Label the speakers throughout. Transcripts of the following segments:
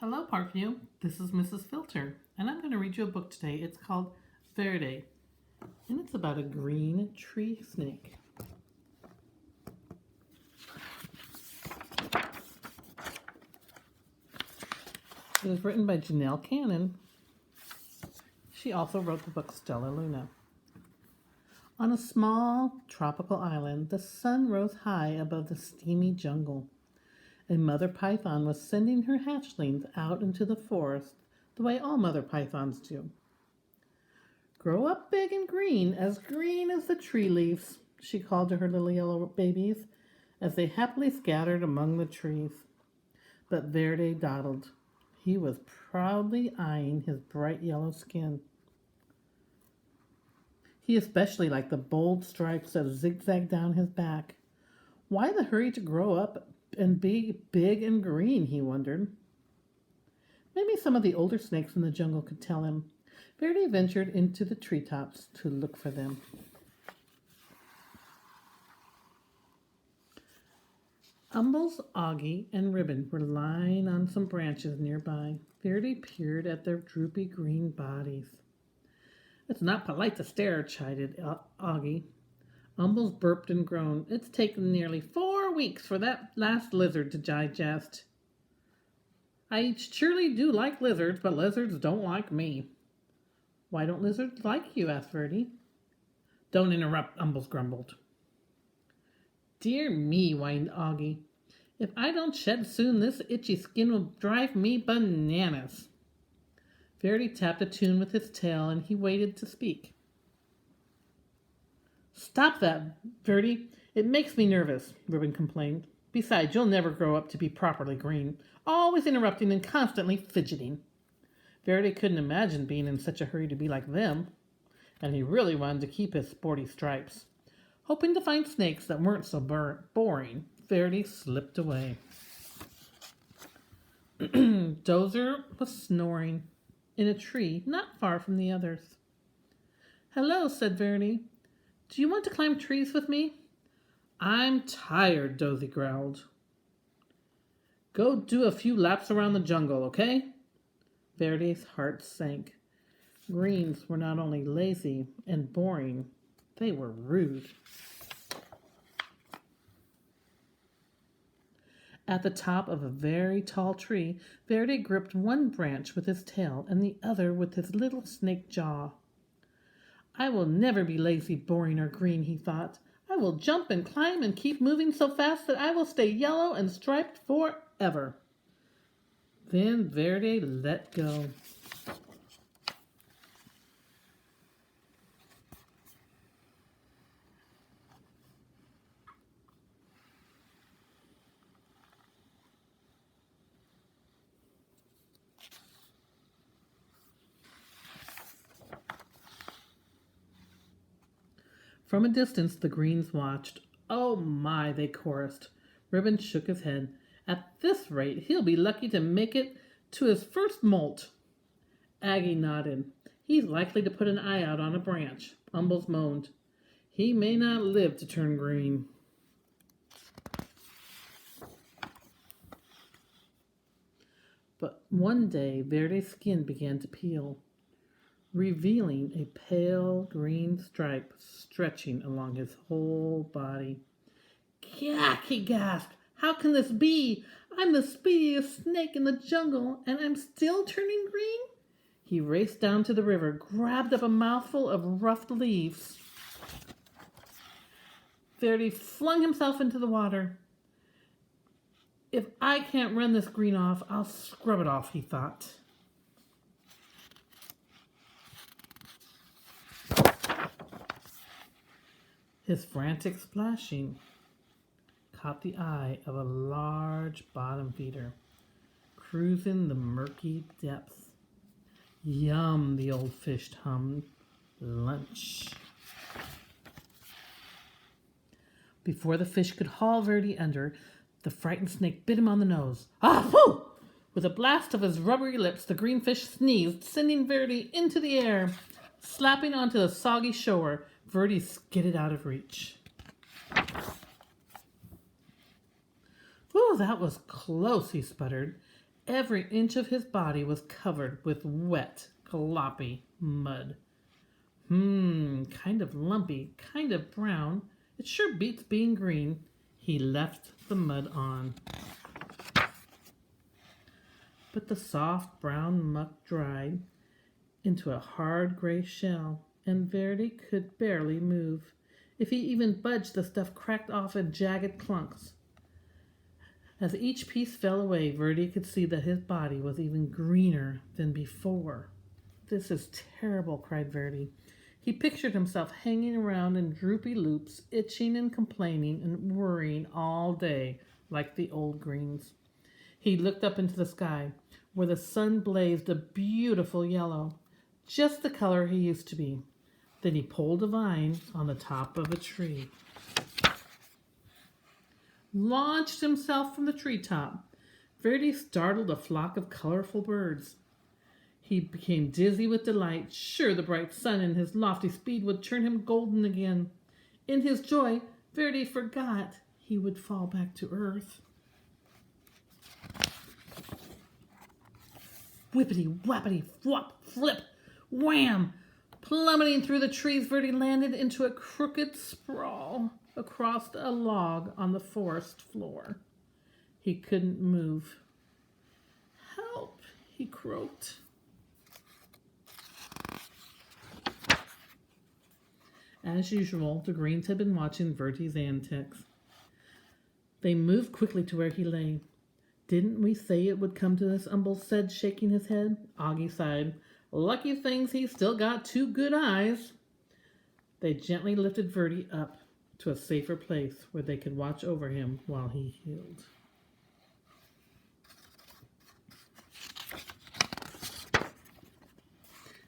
Speaker 1: Hello, Parkview. This is Mrs. Filter, and I'm going to read you a book today. It's called Verdi, and it's about a green tree snake. It was written by Janelle Cannon. She also wrote the book Stella Luna. On a small tropical island, the sun rose high above the steamy jungle. A mother python was sending her hatchlings out into the forest the way all mother pythons do. "Grow up big and green as the tree leaves," she called to her little yellow babies as they happily scattered among the trees. But Verdi dawdled. He was proudly eyeing his bright yellow skin. He especially liked the bold stripes that zigzagged down his back. Why the hurry to grow up and be big and green, he wondered. Maybe some of the older snakes in the jungle could tell him. Verdi ventured into the treetops to look for them. Umbles, Augie, and Ribbon were lying on some branches nearby. Verdi peered at their droopy green bodies. "It's not polite to stare," chided Augie. Umbles burped and groaned. "It's taken nearly 4 weeks for that last lizard to digest." "I surely do like lizards, but lizards don't like me." "Why don't lizards like you?" asked Verdi. "Don't interrupt," Umbles grumbled. "Dear me," whined Augie. "If I don't shed soon, this itchy skin will drive me bananas." Verdi tapped a tune with his tail, and he waited to speak. "Stop that, Verdi. It makes me nervous," Ribbon complained. "Besides, you'll never grow up to be properly green, always interrupting and constantly fidgeting." Verdi couldn't imagine being in such a hurry to be like them, and he really wanted to keep his sporty stripes. Hoping to find snakes that weren't so boring, Verdi slipped away. Dozer was snoring in a tree not far from the others. "Hello," said Verdi. "Do you want to climb trees with me?" "I'm tired," Dozy growled. "Go do a few laps around the jungle, okay?" Verdi's heart sank. Greens were not only lazy and boring, they were rude. At the top of a very tall tree, Verdi gripped one branch with his tail and the other with his little snake jaw. "I will never be lazy, boring, or green," he thought. "I will jump and climb and keep moving so fast that I will stay yellow and striped forever." Then Verdi let go. From a distance, the greens watched. "Oh my," they chorused. Ribbon shook his head. "At this rate, he'll be lucky to make it to his first molt." Aggie nodded. "He's likely to put an eye out on a branch." Umbles moaned. "He may not live to turn green." But one day, Verdi's skin began to peel, revealing a pale green stripe stretching along his whole body. "Yuck," he gasped. "How can this be? I'm the speediest snake in the jungle, and I'm still turning green?" He raced down to the river, grabbed up a mouthful of rough leaves. Verdi flung himself into the water. "If I can't run this green off, I'll scrub it off," he thought. His frantic splashing caught the eye of a large bottom feeder, cruising the murky depths. "Yum," the old fish hummed. "Lunch." Before the fish could haul Verdi under, the frightened snake bit him on the nose. "Ah, whoo!" With a blast of his rubbery lips, the green fish sneezed, sending Verdi into the air. Slapping onto the soggy shore, Verdi skidded out of reach. "Whew, that was close," he sputtered. Every inch of his body was covered with wet, gloppy mud. Kind of lumpy, kind of brown. It sure beats being green. He left the mud on. But the soft brown muck dried into a hard gray shell, and Verdi could barely move. If he even budged, the stuff cracked off in jagged clunks. As each piece fell away, Verdi could see that his body was even greener than before. "This is terrible," cried Verdi. He pictured himself hanging around in droopy loops, itching and complaining and worrying all day like the old greens. He looked up into the sky, where the sun blazed a beautiful yellow, just the color he used to be. Then he pulled a vine on the top of a tree, launched himself from the treetop. Verdi startled a flock of colorful birds. He became dizzy with delight, sure the bright sun and his lofty speed would turn him golden again. In his joy, Verdi forgot he would fall back to earth. Whippity, whappity, flop, flip, wham! Plummeting through the trees, Verdi landed into a crooked sprawl across a log on the forest floor. He couldn't move. "Help," he croaked. As usual, the greens had been watching Verdi's antics. They moved quickly to where he lay. "Didn't we say it would come to this?" Umbles said, shaking his head. Augie sighed. "Lucky things he's still got 2 good eyes." They gently lifted Verdi up to a safer place where they could watch over him while he healed.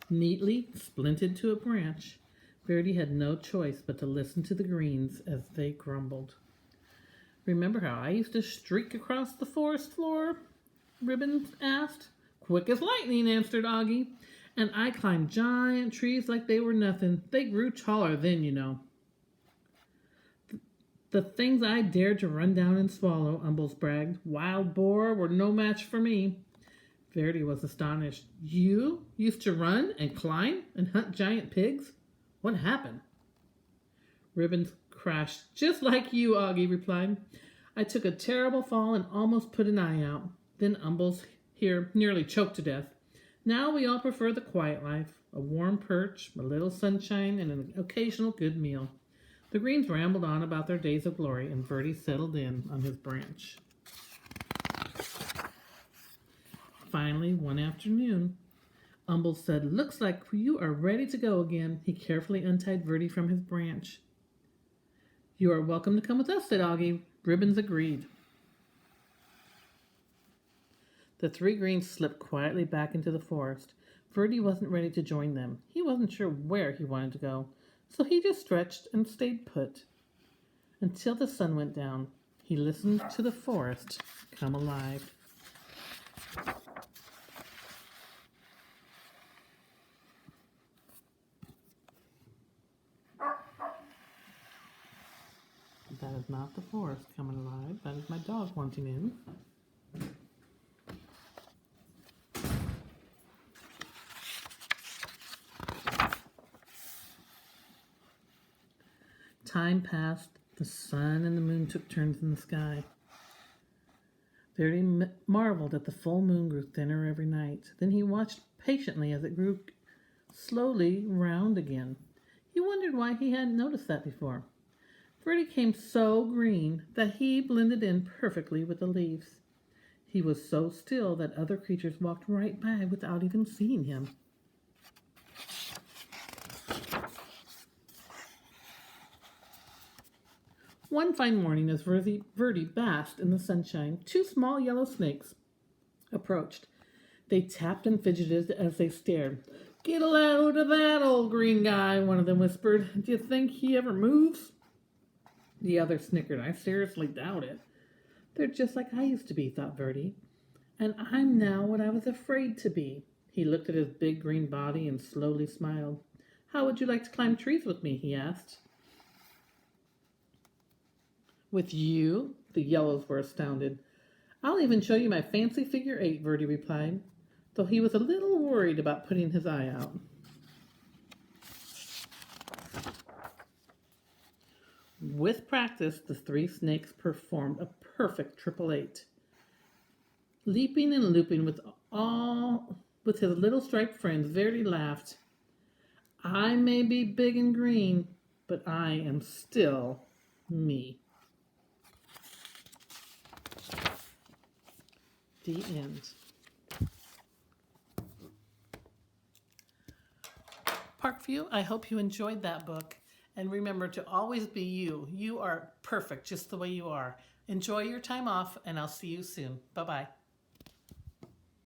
Speaker 1: Neatly splinted to a branch, Verdi had no choice but to listen to the greens as they grumbled. "Remember how I used to streak across the forest floor?" Ribbon asked. "Quick as lightning," answered Augie. "And I climbed giant trees like they were nothing. They grew taller then, you know." "The things I dared to run down and swallow," Umbles bragged. "Wild boar were no match for me." Verdi was astonished. "You used to run and climb and hunt giant pigs? What happened?" "Ribbons crashed just like you," Augie replied. "I took a terrible fall and almost put an eye out. Then Umbles here nearly choked to death. Now we all prefer the quiet life, a warm perch, a little sunshine, and an occasional good meal." The greens rambled on about their days of glory, and Verdi settled in on his branch. Finally, one afternoon, Umbles said, "Looks like you are ready to go again." He carefully untied Verdi from his branch. "You are welcome to come with us," said Augie. Ribbons agreed. The 3 greens slipped quietly back into the forest. Verdi wasn't ready to join them. He wasn't sure where he wanted to go, so he just stretched and stayed put until the sun went down. He listened to the forest come alive. That is not the forest coming alive. That is my dog wanting in. Time passed. The sun and the moon took turns in the sky. Verdi marveled at the full moon grew thinner every night. Then he watched patiently as it grew slowly round again. He wondered why he hadn't noticed that before. Verdi came so green that he blended in perfectly with the leaves. He was so still that other creatures walked right by without even seeing him. One fine morning, as Verdi basked in the sunshine, 2 small yellow snakes approached. They tapped and fidgeted as they stared. "Get a load of that, old green guy," one of them whispered. "Do you think he ever moves?" The other snickered. "I seriously doubt it." "They're just like I used to be," thought Verdi. "And I'm now what I was afraid to be." He looked at his big green body and slowly smiled. "How would you like to climb trees with me?" he asked. "With you?" The yellows were astounded. I'll even show you my fancy figure 8, Verdi replied, though he was a little worried about putting his eye out. With practice, the three snakes performed a perfect triple 8. Leaping and looping with his little striped friends, Verdi laughed. I may be big and green, but I am still me. The end. Parkview, I hope you enjoyed that book. And remember to always be you. You are perfect just the way you are. Enjoy your time off, and I'll see you soon. Bye-bye.